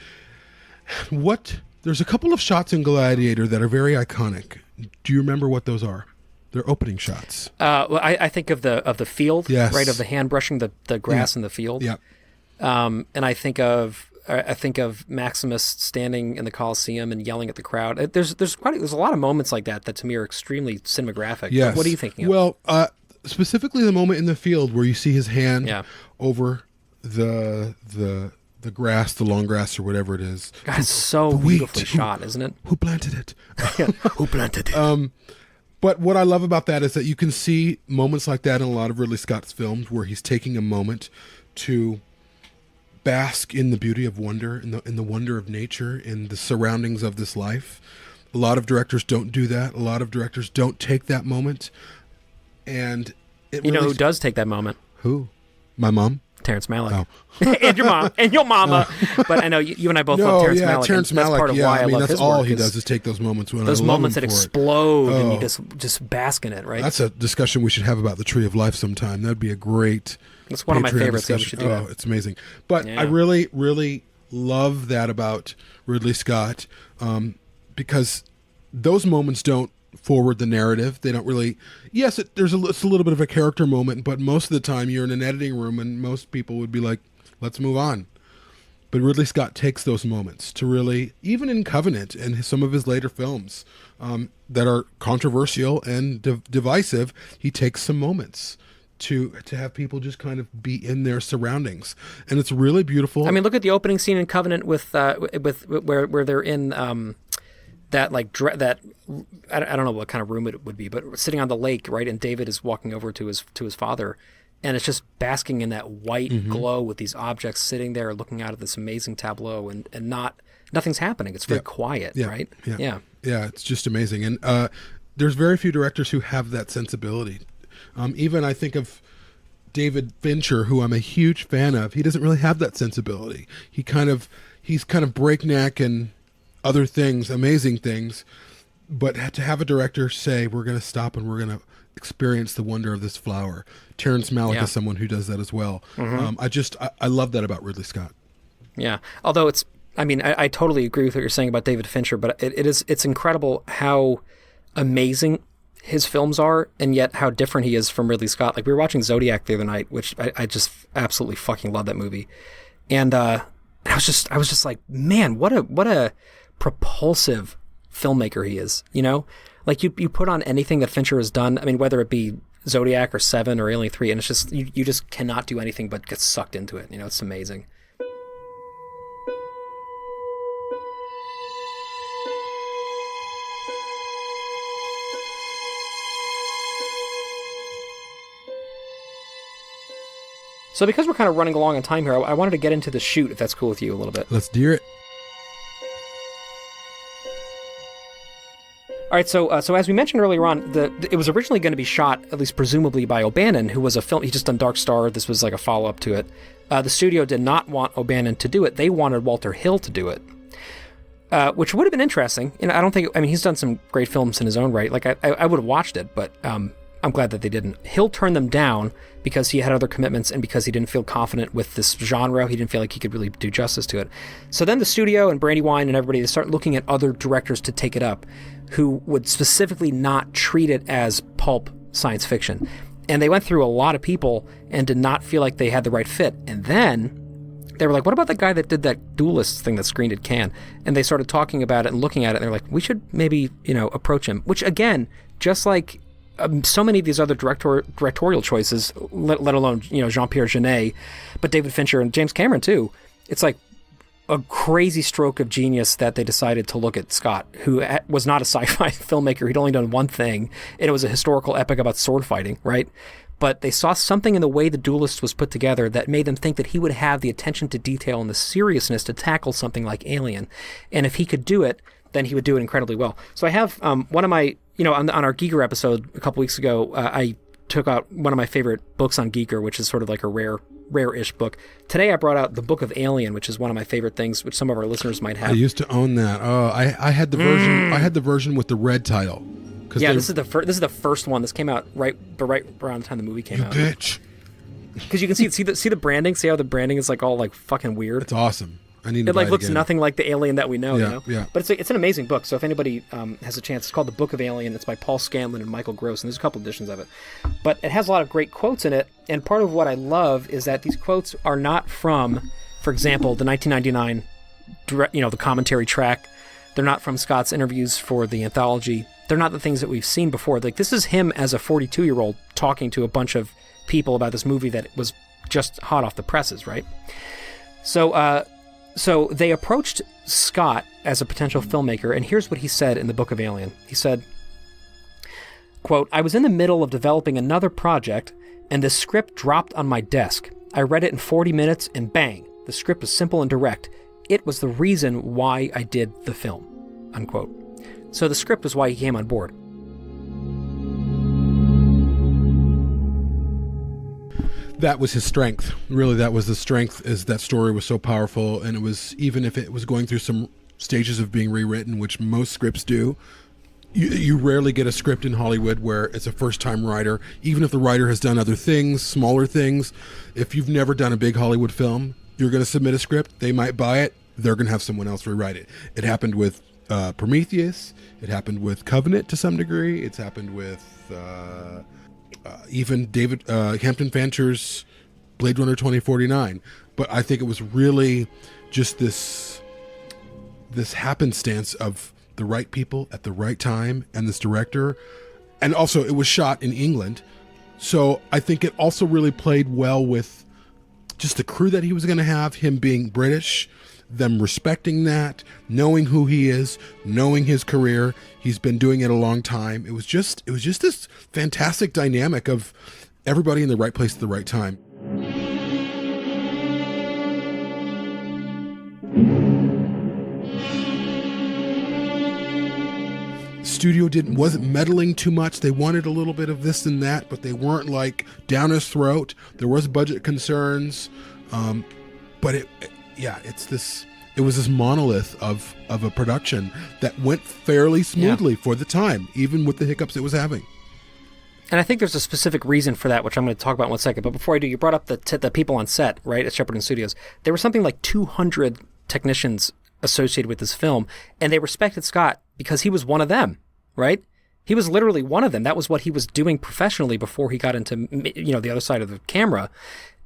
There's a couple of shots in Gladiator that are very iconic. Do you remember what those are? They're opening shots. Well, I think of the field, yes. Right, of the hand brushing the grass in the field. Yeah. And I think of Maximus standing in the Colosseum and yelling at the crowd. There's a lot of moments like that to me are extremely cinematographic. Yes. What are you thinking of? Well, specifically the moment in the field where you see his hand over the grass, the long grass or whatever it is. God, it's so beautifully shot, isn't it? Who planted it? Who planted it? But what I love about that is that you can see moments like that in a lot of Ridley Scott's films where he's taking a moment to bask in the beauty of wonder, in the wonder of nature, in the surroundings of this life. A lot of directors don't do that. A lot of directors don't take that moment. And who does take that moment? Who? My mom? Terrence Malick. Oh. And your mom. And your mama. But I know you and I both love Terrence Malick. Terrence Malick, that's part of why I love that's his all work he does is take those moments when those I love moments him that for explode it. and you just bask in it, right? That's a discussion we should have about the Tree of Life sometime. That'd be a great That's one of my Patreon favorites. discussion. We should do that. It's amazing. But I really, really love that about Ridley Scott, because those moments don't forward the narrative. They don't really. Yes, it's a little bit of a character moment, but most of the time you're in an editing room and most people would be like, let's move on. But Ridley Scott takes those moments to really, even in Covenant and some of his later films that are controversial and divisive, he takes some moments to have people just kind of be in their surroundings, and it's really beautiful. I mean, look at the opening scene in Covenant with where they're in that that I don't know what kind of room it would be, but sitting on the lake, right? And David is walking over to his father, and it's just basking in that white glow with these objects sitting there looking out at this amazing tableau, and nothing's happening. It's very quiet, right? Yeah, it's just amazing, and there's very few directors who have that sensibility. Even I think of David Fincher, who I'm a huge fan of. He doesn't really have that sensibility. He's kind of breakneck and other things, amazing things. But to have a director say, we're going to stop and we're going to experience the wonder of this flower. Terrence Malick is someone who does that as well. I love that about Ridley Scott. Yeah. Although I totally agree with what you're saying about David Fincher, but it's incredible how amazing his films are, and yet how different he is from Ridley Scott. Like, we were watching Zodiac the other night, which I just absolutely fucking love that movie. And I was just like, man, what a propulsive filmmaker he is, you know? Like, you put on anything that Fincher has done, I mean, whether it be Zodiac or Seven or Alien 3, and it's just, you just cannot do anything but get sucked into it, you know? It's amazing. So because we're kind of running along on time here, I wanted to get into the shoot, if that's cool with you, a little bit. Let's do it. All right, so as we mentioned earlier on, it was originally going to be shot, at least presumably, by O'Bannon, who was he just done Dark Star. This was like a follow-up to it. The studio did not want O'Bannon to do it. They wanted Walter Hill to do it, which would have been interesting. And I mean, he's done some great films in his own right. Like, I would have watched it, but I'm glad that they didn't. Hill turned them down because he had other commitments and because he didn't feel confident with this genre. He didn't feel like he could really do justice to it. So then the studio and Brandywine and everybody, they start looking at other directors to take it up who would specifically not treat it as pulp science fiction. And they went through a lot of people and did not feel like they had the right fit. And then they were like, what about the guy that did that Duelist thing that screened at Cannes? And they started talking about it and looking at it, and they're like, we should maybe, approach him. Which, again, just like so many of these other directorial choices, let alone, Jean-Pierre Jeunet, but David Fincher and James Cameron too, it's like a crazy stroke of genius that they decided to look at Scott, who was not a sci-fi filmmaker. He'd only done one thing, and it was a historical epic about sword fighting, right? But they saw something in the way The Duelist was put together that made them think that he would have the attention to detail and the seriousness to tackle something like Alien. And if he could do it, then he would do it incredibly well. So I have one of my, on our Giger episode a couple weeks ago, I took out one of my favorite books on Giger, which is sort of like a rare-ish book. Today I brought out the Book of Alien, which is one of my favorite things, which some of our listeners might have. I used to own that. Oh, I had the version. I had the version with the red title. Yeah, this is the first one. This came out right around the time the movie came out. Bitch. Because you can see the branding. See how the branding is like all like fucking weird. It's awesome. I need to it like buy looks again. nothing like the Alien that we know. Yeah, Yeah. But it's an amazing book. So if anybody has a chance, it's called The Book of Alien. It's by Paul Scanlon and Michael Gross, and there's a couple editions of it. But it has a lot of great quotes in it. And part of what I love is that these quotes are not from, for example, the 1999, the commentary track. They're not from Scott's interviews for the anthology. They're not the things that we've seen before. Like, this is him as a 42-year-old talking to a bunch of people about this movie that was just hot off the presses, right? So they approached Scott as a potential filmmaker, and here's what he said in the Book of Alien. He said, quote, "I was in the middle of developing another project, and the script dropped on my desk. I read it in 40 minutes, and bang, the script was simple and direct. It was the reason why I did the film," unquote. So the script was why he came on board. That was his strength. Really, that was the strength, is that story was so powerful, and it was, even if it was going through some stages of being rewritten, which most scripts do, you rarely get a script in Hollywood where it's a first-time writer, even if the writer has done other things, smaller things. If you've never done a big Hollywood film, you're going to submit a script, they might buy it, they're going to have someone else rewrite it. It happened with Prometheus, it happened with Covenant to some degree, it's happened with... even David Hampton Fancher's Blade Runner 2049. But I think it was really just this happenstance of the right people at the right time and this director. And also it was shot in England. So I think it also really played well with just the crew that he was going to have, him being British, them respecting that, knowing who he is, knowing his career. He's been doing it a long time. It was just this fantastic dynamic of everybody in the right place at the right time. Studio wasn't meddling too much. They wanted a little bit of this and that, but they weren't like down his throat. There was budget concerns, but it was this monolith of a production that went fairly smoothly for the time, even with the hiccups it was having. And I think there's a specific reason for that, which I'm going to talk about in 1 second. But before I do, you brought up the people on set, right, at Shepperton Studios. There were something like 200 technicians associated with this film, and they respected Scott because he was one of them, right? He was literally one of them. That was what he was doing professionally before he got into, the other side of the camera.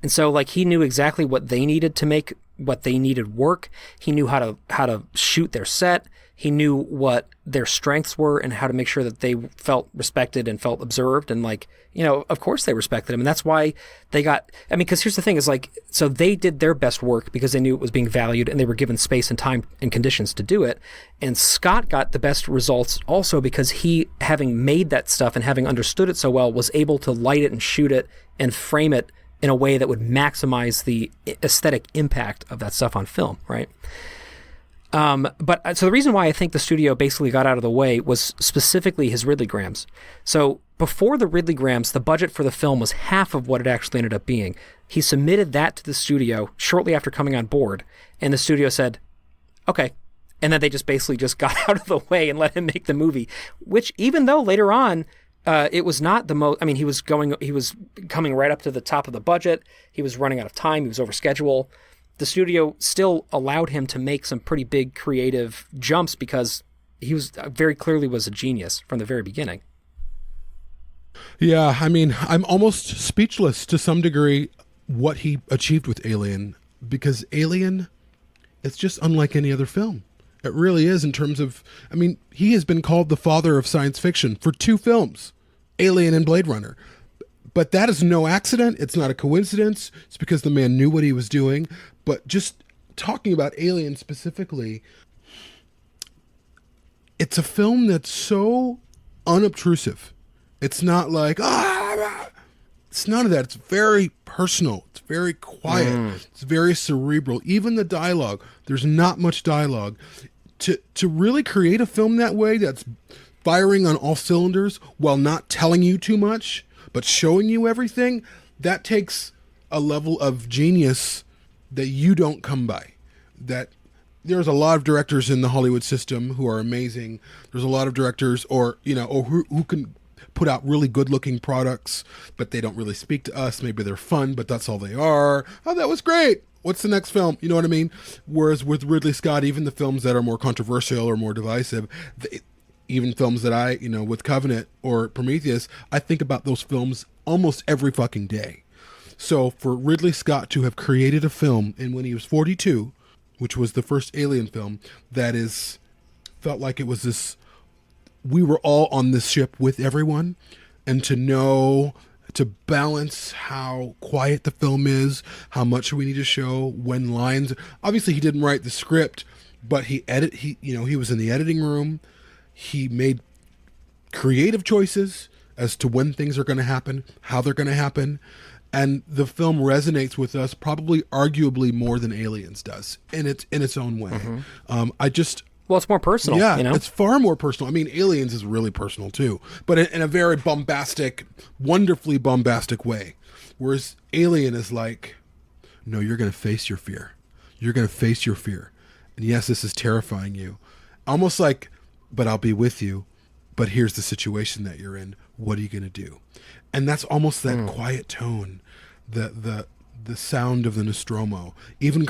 And so, like, he knew exactly what they needed to make what they needed work. He knew how to shoot their set. He knew what their strengths were and how to make sure that they felt respected and felt observed. And, like, of course they respected him. And that's why they got, because here's the thing is, like, so they did their best work because they knew it was being valued and they were given space and time and conditions to do it. And Scott got the best results also because he, having made that stuff and having understood it so well, was able to light it and shoot it and frame it in a way that would maximize the aesthetic impact of that stuff on film, right? But so the reason why I think the studio basically got out of the way was specifically his Ridley-grams. So before the Ridley-grams, the budget for the film was half of what it actually ended up being. He submitted that to the studio shortly after coming on board, and the studio said, okay. And then they just basically just got out of the way and let him make the movie, which even though later on, it was not the most, he was coming right up to the top of the budget. He was running out of time. He was over schedule. The studio still allowed him to make some pretty big creative jumps because he was very clearly was a genius from the very beginning. Yeah, I'm almost speechless to some degree what he achieved with Alien, because Alien, it's just unlike any other film. It really is, in terms of, he has been called the father of science fiction for 2 films, Alien and Blade Runner. But that is no accident. It's not a coincidence. It's because the man knew what he was doing. But just talking about Alien specifically, it's a film that's so unobtrusive. It's not like, it's none of that. It's very personal. It's very quiet. It's very cerebral. Even the dialogue, there's not much dialogue. To really create a film that way, that's firing on all cylinders while not telling you too much, but showing you everything, that takes a level of genius that you don't come by. That there's a lot of directors in the Hollywood system who are amazing. There's a lot of directors or who can put out really good looking products, but they don't really speak to us. Maybe they're fun, but that's all they are. Oh, that was great. What's the next film? You know what I mean? Whereas with Ridley Scott, even the films that are more controversial or more divisive, even films that I, with Covenant or Prometheus, I think about those films almost every fucking day. So for Ridley Scott to have created a film, and when he was 42, which was the first Alien film, that felt like it was this, we were all on this ship with everyone, and to balance how quiet the film is, how much we need to show, when lines. Obviously, he didn't write the script, but he was in the editing room. He made creative choices as to when things are going to happen, how they're going to happen, and the film resonates with us probably arguably more than Aliens does in its own way. Mm-hmm. Well, it's more personal. Yeah, it's far more personal. Aliens is really personal too, but in a very bombastic, wonderfully bombastic way. Whereas Alien is like, no, you're going to face your fear. You're going to face your fear. And yes, this is terrifying you. Almost like, but I'll be with you. But here's the situation that you're in. What are you going to do? And that's almost that quiet tone, the sound of the Nostromo, even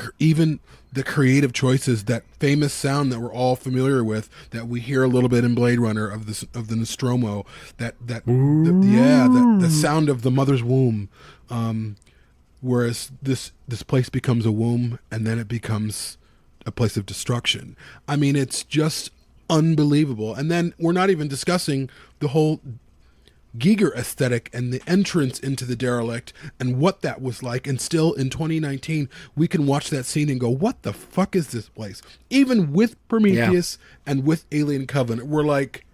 the creative choices, that famous sound that we're all familiar with, that we hear a little bit in Blade Runner of the Nostromo, the sound of the mother's womb. Whereas this place becomes a womb, and then it becomes a place of destruction. It's just unbelievable. And then we're not even discussing the whole Giger aesthetic and the entrance into the derelict and what that was like. And still in 2019, we can watch that scene and go, what the fuck is this place? Even with Prometheus and with Alien Covenant, we're like,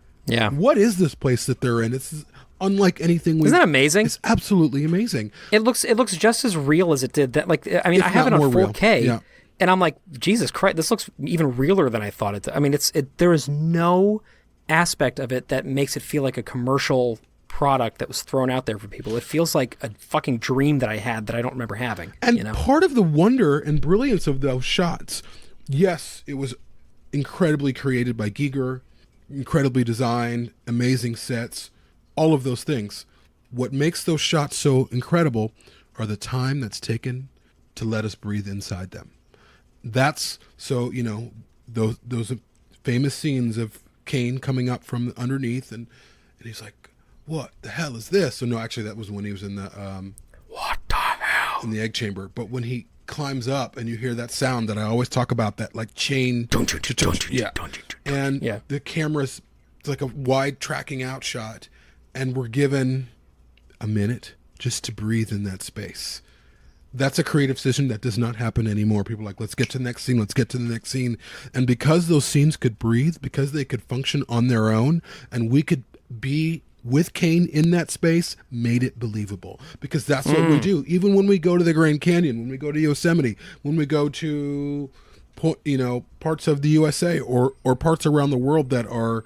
what is this place that they're in? It's unlike anything. Isn't that amazing? It's absolutely amazing. It looks just as real as it did that. Like, I have it on 4K and I'm like, Jesus Christ, this looks even realer than I thought it did. There is no aspect of it that makes it feel like a commercial product that was thrown out there for people. It feels like a fucking dream that I had that I don't remember having. And part of the wonder and brilliance of those shots, yes, it was incredibly created by Giger, incredibly designed, amazing sets, all of those things. What makes those shots so incredible are the time that's taken to let us breathe inside them. That's so, those famous scenes of Kane coming up from underneath and and he's like, "What the hell is this?" So no, actually, that was when he was in the What the hell? in the egg chamber. But when he climbs up and you hear that sound that I always talk about, that like chain, yeah, and the camera's, it's like a wide tracking out shot, and we're given a minute just to breathe in that space. That's a creative decision that does not happen anymore. People are like, let's get to the next scene, let's get to the next scene. And because those scenes could breathe, because they could function on their own, and we could be with Kane in that space, made it believable. Because that's what we do. Even when we go to the Grand Canyon, when we go to Yosemite, when we go to, you know, parts of the USA or parts around the world that are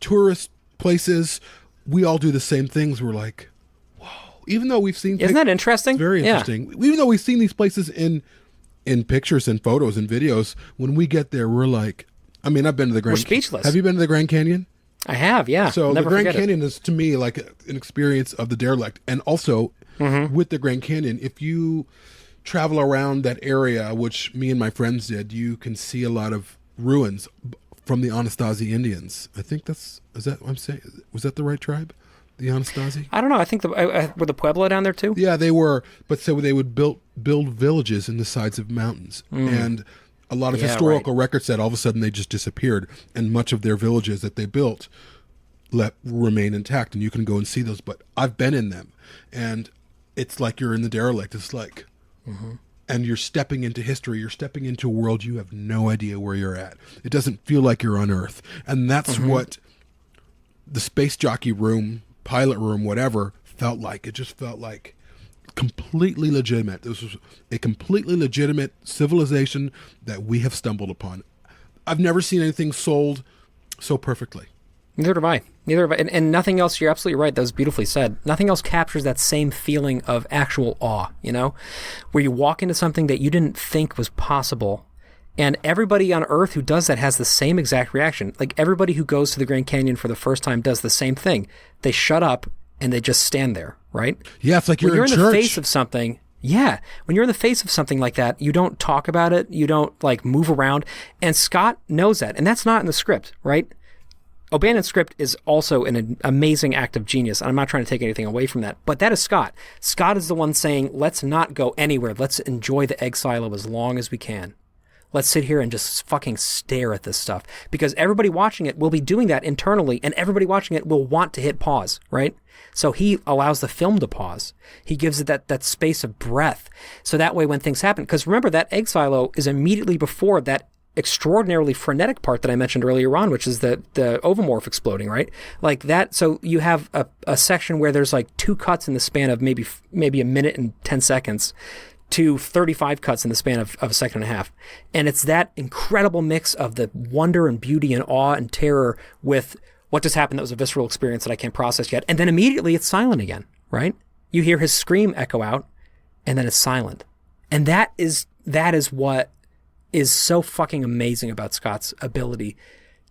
tourist places, we all do the same things. We're like, even though we've seen... Isn't that interesting? It's very interesting. Even though we've seen these places in pictures and photos and videos, when we get there, we're like... I mean, I've been to the Grand... We're speechless. Have you been to the Grand Canyon? I have, yeah. So Never the Grand forget Canyon is, to me, like an experience of the derelict. And also, with the Grand Canyon, if you travel around that area, which me and my friends did, you can see a lot of ruins from the Anasazi Indians. I think that's... Is that what I'm saying? Was that the right tribe? The Anasazi? I don't know. I think were the Pueblo down there too? Yeah, they were. But so they would build villages in the sides of mountains. And a lot of historical records said all of a sudden they just disappeared. And much of their villages that they built remain intact. And you can go and see those. But I've been in them. And it's like you're in the derelict. It's like... And you're stepping into history. You're stepping into a world you have no idea where you're at. It doesn't feel like you're on Earth. And that's what the space jockey room... pilot room, whatever, felt like. It just felt like completely legitimate. This was a completely legitimate civilization that we have stumbled upon. I've never seen anything sold so perfectly. Neither have I. And nothing else, you're absolutely right, that was beautifully said. Nothing else captures that same feeling of actual awe, you know? Where you walk into something that you didn't think was possible. And everybody on Earth who does that has the same exact reaction. Like everybody who goes to the Grand Canyon for the first time does the same thing. They shut up and they just stand there, right? Yeah, it's like when you're in the church. face of something. Yeah, when you're in the face of something like that, you don't talk about it. You don't like move around. And Scott knows that, and that's not in the script, right? O'Bannon's script is also an amazing act of genius, and I'm not trying to take anything away from that. But that is Scott. Scott is the one saying, "Let's not go anywhere. Let's enjoy the egg silo as long as we can." Let's sit here and just fucking stare at this stuff. Because everybody watching it will be doing that internally, and everybody watching it will want to hit pause, right? So he allows the film to pause. He gives it that space of breath. So that way when things happen, because remember that egg silo is immediately before that extraordinarily frenetic part that I mentioned earlier on, which is the ovomorph exploding, right? Like that. So you have a section where there's like 2 cuts in the span of maybe a minute and 10 seconds. To 35 cuts in the span of a second and a half. And it's that incredible mix of the wonder and beauty and awe and terror with what just happened that was a visceral experience that I can't process yet. And then immediately it's silent again, right? You hear his scream echo out, and then it's silent. And that is what is so fucking amazing about Scott's ability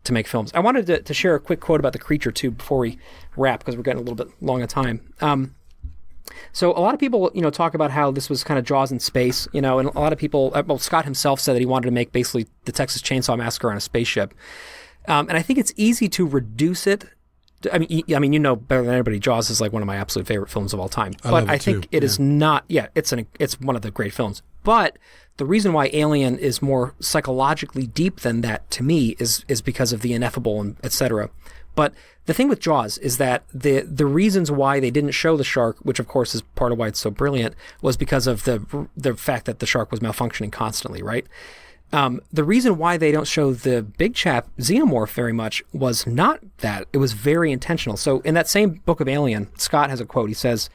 to make films. I wanted to share a quick quote about the creature, too, before we wrap, because we're getting a little bit long on time. So a lot of people, you know, talk about how this was kind of Jaws in space, you know, and a lot of people, well, Scott himself said that he wanted to make basically the Texas Chainsaw Massacre on a spaceship. And I think it's easy to reduce it. I mean, you know better than anybody, Jaws is like one of my absolute favorite films of all time. But I think it is not, it's one of the great films. But the reason why Alien is more psychologically deep than that to me is because of the ineffable and et cetera. But the thing with Jaws is that the reasons why they didn't show the shark, which of course is part of why it's so brilliant, was because of the fact that the shark was malfunctioning constantly, right? The reason why they don't show the big chap xenomorph very much was not that. It was very intentional. So in that same book of Alien, Scott has a quote. He says,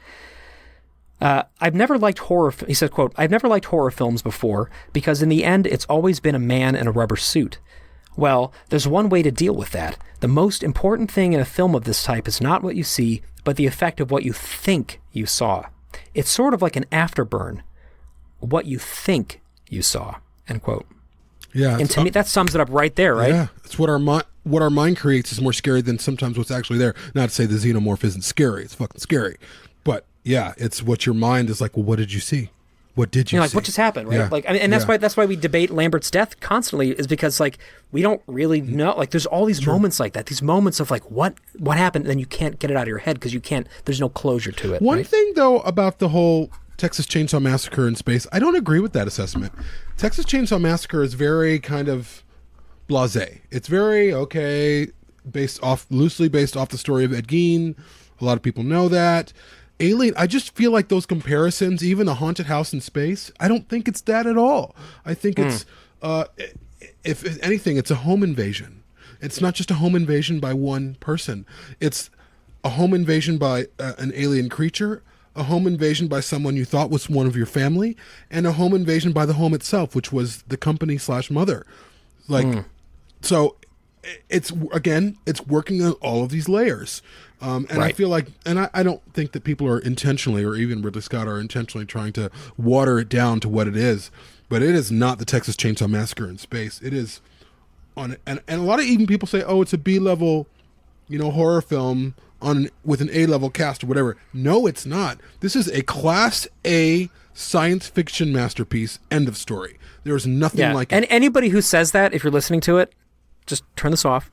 I've never liked horror. He says, quote, "I've never liked horror films before because in the end, it's always been a man in a rubber suit. Well, there's one way to deal with that. The most important thing in a film of this type is not what you see, but the effect of what you think you saw. It's sort of like an afterburn. What you think you saw." End quote. Yeah, and to me, that sums it up right there, right? Yeah, it's what our mind creates is more scary than sometimes what's actually there. Not to say the xenomorph isn't scary; it's fucking scary. But yeah, it's what your mind is like. Well, what did you see? What did you You're like, see? what just happened, right? Yeah. Like, I mean, and that's Yeah. why we debate Lambert's death constantly, is because like we don't really know. Like, there's all these moments like that, these moments of like what happened, and then you can't get it out of your head because you can't. There's no closure to it. One right? thing though about the whole Texas Chainsaw Massacre in space, I don't agree with that assessment. Texas Chainsaw Massacre is very kind of blasé. It's very okay, loosely based off the story of Ed Gein. A lot of people know that. Alien, I just feel like those comparisons, even a haunted house in space, I don't think it's that at all. I think it's, if anything, it's a home invasion. It's not just a home invasion by one person. It's a home invasion by an alien creature, a home invasion by someone you thought was one of your family, and a home invasion by the home itself, which was the company/mother. Like, so it's working on all of these layers. And I feel like, and I don't think that people are intentionally, or even Ridley Scott are intentionally trying to water it down to what it is, but it is not the Texas Chainsaw Massacre in space. It is and a lot of even people say, oh, it's a B-level, horror film with an A-level cast or whatever. No, it's not. This is a Class A science fiction masterpiece. End of story. There's nothing like it. And anybody who says that, if you're listening to it, just turn this off.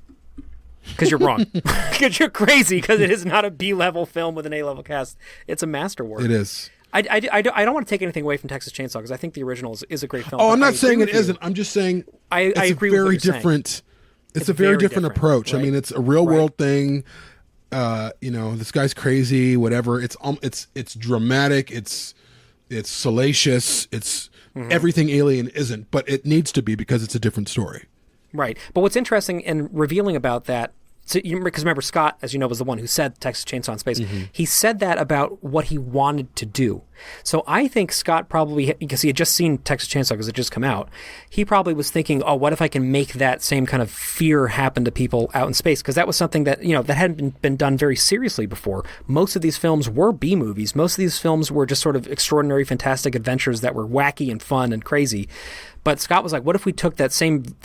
Because you're wrong. Because you're crazy. Because it is not a B-level film with an A-level cast. It's a masterwork. It is. I don't want to take anything away from Texas Chainsaw because I think the original is a great film. Oh, I'm not saying it isn't. I'm just saying I agree a very with what you're different. saying. It's a very different approach. Right? I mean, it's a real world thing. This guy's crazy. Whatever. It's dramatic. It's salacious. It's everything Alien isn't, but it needs to be because it's a different story. Right. But what's interesting and revealing about that, because remember, Scott, as you know, was the one who said Texas Chainsaw in Space. He said that about what he wanted to do. So I think Scott probably, because he had just seen Texas Chainsaw because it just come out, he probably was thinking, oh, what if I can make that same kind of fear happen to people out in space? Because that was something that, that hadn't been done very seriously before. Most of these films were B movies. Most of these films were just sort of extraordinary, fantastic adventures that were wacky and fun and crazy. But Scott was like, what if we took that same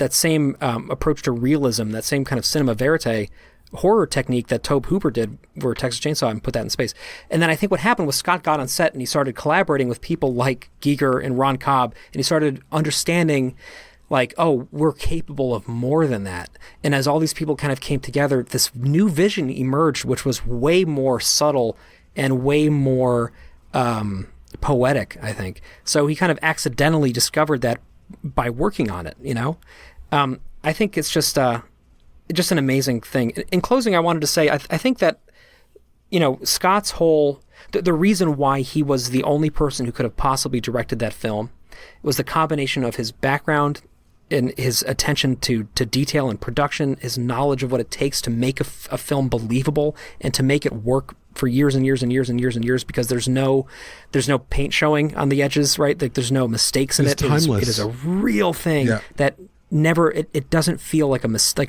approach to realism, that same kind of cinema verite horror technique that Tobe Hooper did for Texas Chainsaw and put that in space? And then I think what happened was Scott got on set and he started collaborating with people like Giger and Ron Cobb, and he started understanding like, oh, we're capable of more than that. And as all these people kind of came together, this new vision emerged, which was way more subtle and way more poetic, I think. So he kind of accidentally discovered that by working on it, I think it's just an amazing thing. In closing, I wanted to say, I think that, Scott's whole, the reason why he was the only person who could have possibly directed that film was the combination of his background and his attention to detail and production, his knowledge of what it takes to make a film believable and to make it work for years and years and years and years and years, because there's no paint showing on the edges, right? Like there's no mistakes in it. It's timeless. It is a real thing that never, it doesn't feel like a mistake,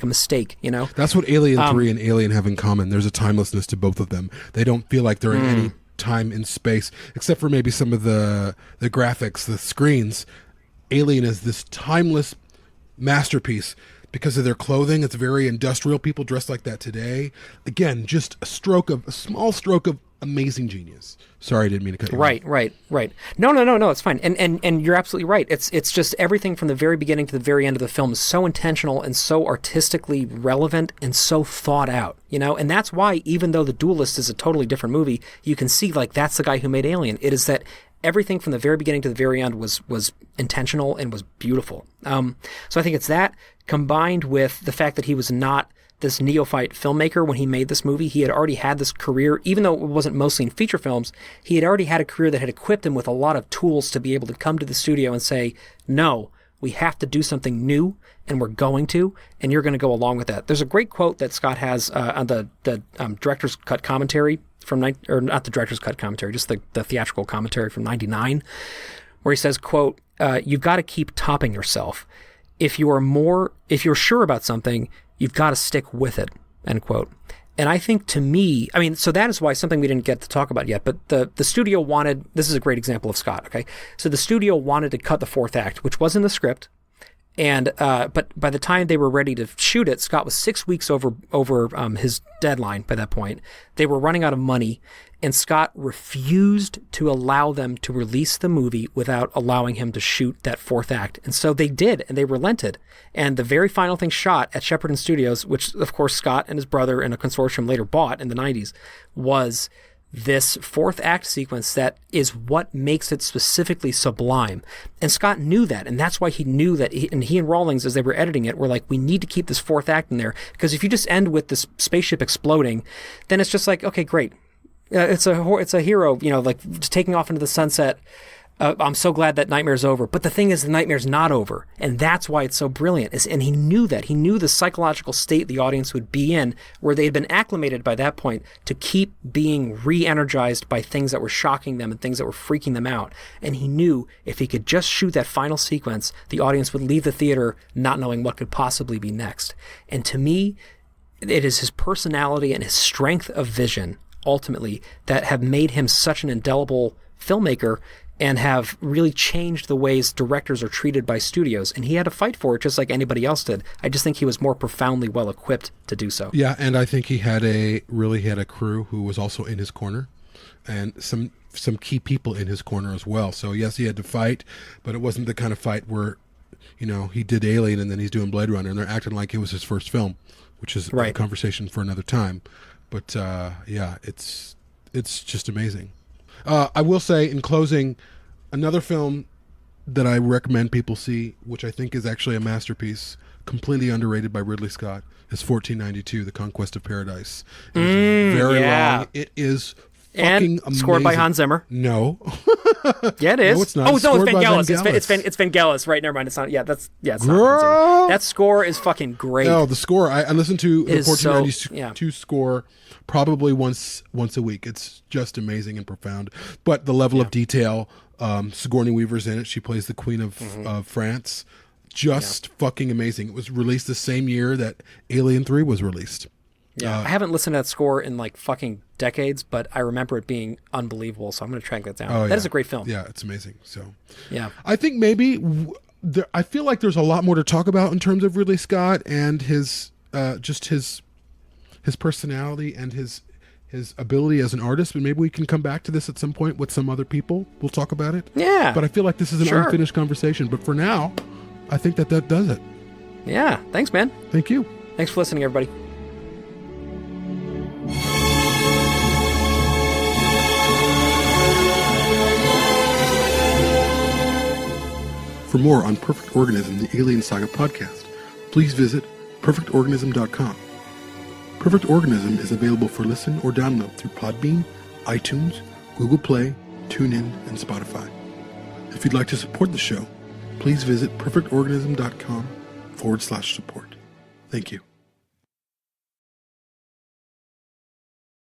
That's what Alien 3 and Alien have in common. There's a timelessness to both of them. They don't feel like they're in any time in space, except for maybe some of the graphics, the screens. Alien is this timeless masterpiece because of their clothing. It's very industrial. People dress like that today. Again, just a small stroke of amazing genius. Sorry, I didn't mean to cut you off. Right. No, it's fine. And you're absolutely right. It's just everything from the very beginning to the very end of the film is so intentional and so artistically relevant and so thought out, and that's why, even though The Duelist is a totally different movie, you can see like that's the guy who made Alien. It is that everything from the very beginning to the very end was intentional and was beautiful. So I think it's that combined with the fact that he was not this neophyte filmmaker when he made this movie. He had already had this career, even though it wasn't mostly in feature films. He had already had a career that had equipped him with a lot of tools to be able to come to the studio and say, no, we have to do something new, and we're going to, and you're going to go along with that. There's a great quote that Scott has on the director's cut commentary or not the director's cut commentary, just the theatrical commentary from 99, where he says, quote, you've got to keep topping yourself. If you're sure about something, you've got to stick with it, end quote. And I think, to me, so that is why something we didn't get to talk about yet, but the studio wanted, this is a great example of Scott, okay? So the studio wanted to cut the fourth act, which was in the script, And but by the time they were ready to shoot it, Scott was 6 weeks over his deadline by that point. They were running out of money, and Scott refused to allow them to release the movie without allowing him to shoot that fourth act. And so they did, and they relented. And the very final thing shot at Shepperton Studios, which of course Scott and his brother and a consortium later bought in the 90s, was this fourth act sequence that is what makes it specifically sublime. And Scott knew that, and that's why he knew that, he and Rawlings, as they were editing it, were like, we need to keep this fourth act in there, because if you just end with this spaceship exploding, then it's just like, okay, great. It's a hero, like just taking off into the sunset. I'm so glad that nightmare's over. But the thing is, the nightmare's not over. And that's why it's so brilliant. And he knew that. He knew the psychological state the audience would be in, where they had been acclimated by that point to keep being re-energized by things that were shocking them and things that were freaking them out. And he knew if he could just shoot that final sequence, the audience would leave the theater not knowing what could possibly be next. And to me, it is his personality and his strength of vision, ultimately, that have made him such an indelible filmmaker and have really changed the ways directors are treated by studios. And he had to fight for it just like anybody else did. I just think he was more profoundly well equipped to do so. Yeah, and I think he had a crew who was also in his corner, and some key people in his corner as well. So yes, he had to fight, but it wasn't the kind of fight where, he did Alien and then he's doing Blade Runner and they're acting like it was his first film, which is a conversation for another time. But yeah, it's just amazing. I will say in closing, another film that I recommend people see, which I think is actually a masterpiece, completely underrated by Ridley Scott, is 1492, The Conquest of Paradise. It is very long. It is fucking amazing. Scored by Hans Zimmer. No. Yeah, it is. No, it's not. Oh, it's no, it's Vangelis. Vangelis. It's Vangelis. Right, never mind. It's not. Yeah, it's not Hans Girl. Zimmer. That score is fucking great. No, the score. I listened to the 1492 so, score probably once a week. It's just amazing and profound. But the level of detail, Sigourney Weaver's in it. She plays the Queen of France. Just fucking amazing. It was released the same year that Alien 3 was released. Yeah, I haven't listened to that score in like fucking decades, but I remember it being unbelievable. So I'm going to track that down. That is a great film. Yeah, it's amazing. So yeah, I think maybe I feel like there's a lot more to talk about in terms of Ridley Scott and his just his personality and his ability as an artist. But maybe we can come back to this at some point with some other people. We'll talk about it. Yeah. But I feel like this is an unfinished conversation. But for now, I think that does it. Yeah. Thanks, man. Thank you. Thanks for listening, everybody. For more on Perfect Organism, the Alien Saga podcast, please visit perfectorganism.com. Perfect Organism is available for listen or download through Podbean, iTunes, Google Play, TuneIn, and Spotify. If you'd like to support the show, please visit perfectorganism.com/support. Thank you.